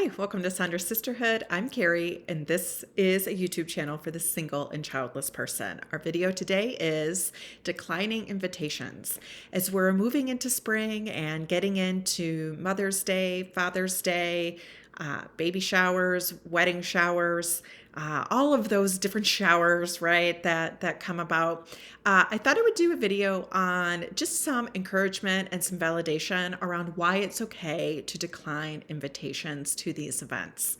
Hi, welcome to Sonder Sisterhood. I'm Carrie, and this is a YouTube channel for the single and childless person. Our video today is declining invitations. As we're moving into spring and getting into Mother's Day, Father's Day, baby showers, wedding showers, all of those different showers, right, that come about. I thought I would do a video on just some encouragement and some validation around why it's okay to decline invitations to these events.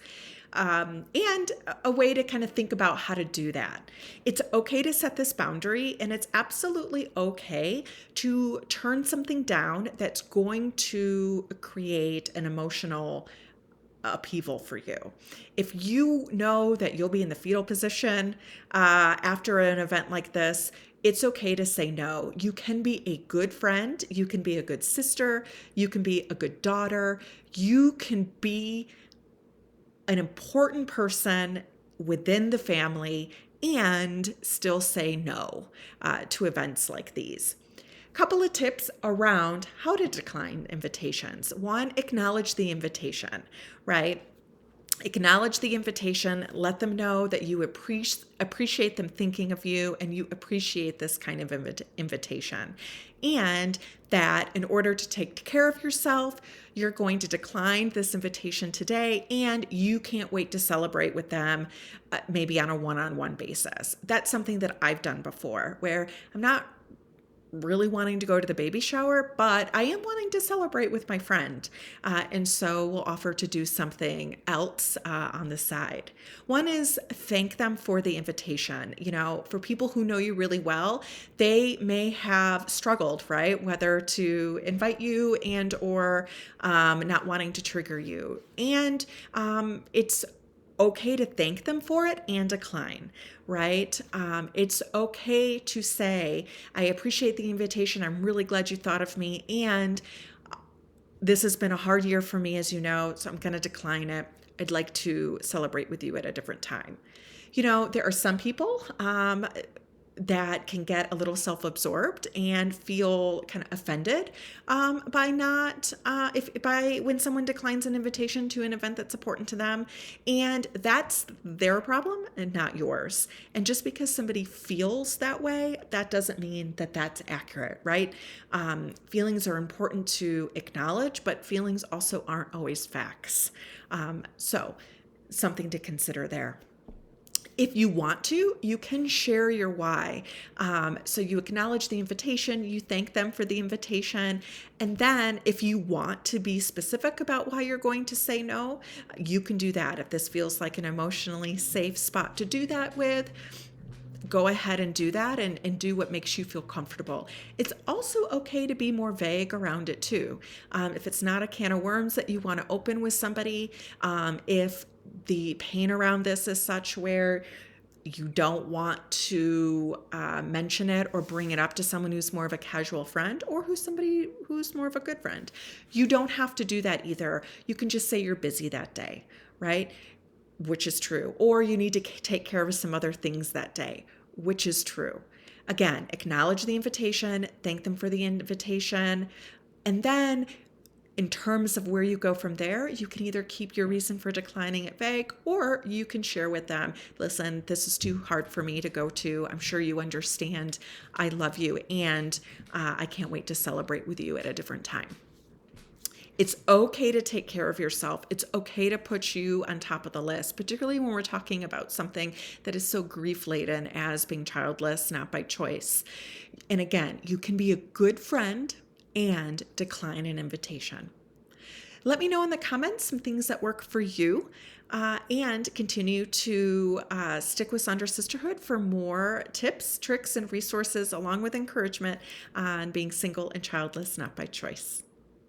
And a way to kind of think about how to do that. It's okay to set this boundary, and it's absolutely okay to turn something down that's going to create an emotional upheaval for you. If you know that you'll be in the fetal position after an event like this, it's okay to say no. You can be a good friend. You can be a good sister. You can be a good daughter. You can be an important person within the family and still say no to events like these. Couple of tips around how to decline invitations. One, acknowledge the invitation, right? Acknowledge the invitation. Let them know that you appreciate them thinking of you and you appreciate this kind of invitation. And that in order to take care of yourself, you're going to decline this invitation today and you can't wait to celebrate with them maybe on a one-on-one basis. That's something that I've done before where I'm not really wanting to go to the baby shower, but I am wanting to celebrate with my friend. And so we'll offer to do something else on the side. One is thank them for the invitation. You know, for people who know you really well, they may have struggled, right? Whether to invite you and or not wanting to trigger you. And it's okay to thank them for it and decline, right? It's okay to say, I appreciate the invitation. I'm really glad you thought of me. And this has been a hard year for me, as you know, so I'm going to decline it. I'd like to celebrate with you at a different time. You know, there are some people that can get a little self-absorbed and feel kind of offended by when someone declines an invitation to an event that's important to them, and that's their problem and not yours. And just because somebody feels that way, that doesn't mean that that's accurate, right? Feelings are important to acknowledge, but feelings also aren't always facts. So something to consider there. If you want to, you can share your why. So you acknowledge the invitation, you thank them for the invitation, and then if you want to be specific about why you're going to say no, you can do that. If this feels like an emotionally safe spot to do that with, go ahead and do that and do what makes you feel comfortable. It's also okay to be more vague around it too. If it's not a can of worms that you want to open with somebody, if the pain around this is such where you don't want to mention it or bring it up to someone who's more of a casual friend or somebody who's more of a good friend. You don't have to do that either. You can just say you're busy that day, right? Which is true. Or you need to take care of some other things that day, which is true. Again, acknowledge the invitation, thank them for the invitation, and then in terms of where you go from there, you can either keep your reason for declining it vague, or you can share with them, listen, this is too hard for me to go to. I'm sure you understand. I love you, and I can't wait to celebrate with you at a different time. It's okay to take care of yourself. It's okay to put you on top of the list, particularly when we're talking about something that is so grief-laden as being childless, not by choice. And again, you can be a good friend and decline an invitation. Let me know in the comments some things that work for you, and continue to stick with Sonder Sisterhood for more tips, tricks, and resources along with encouragement on being single and childless, not by choice.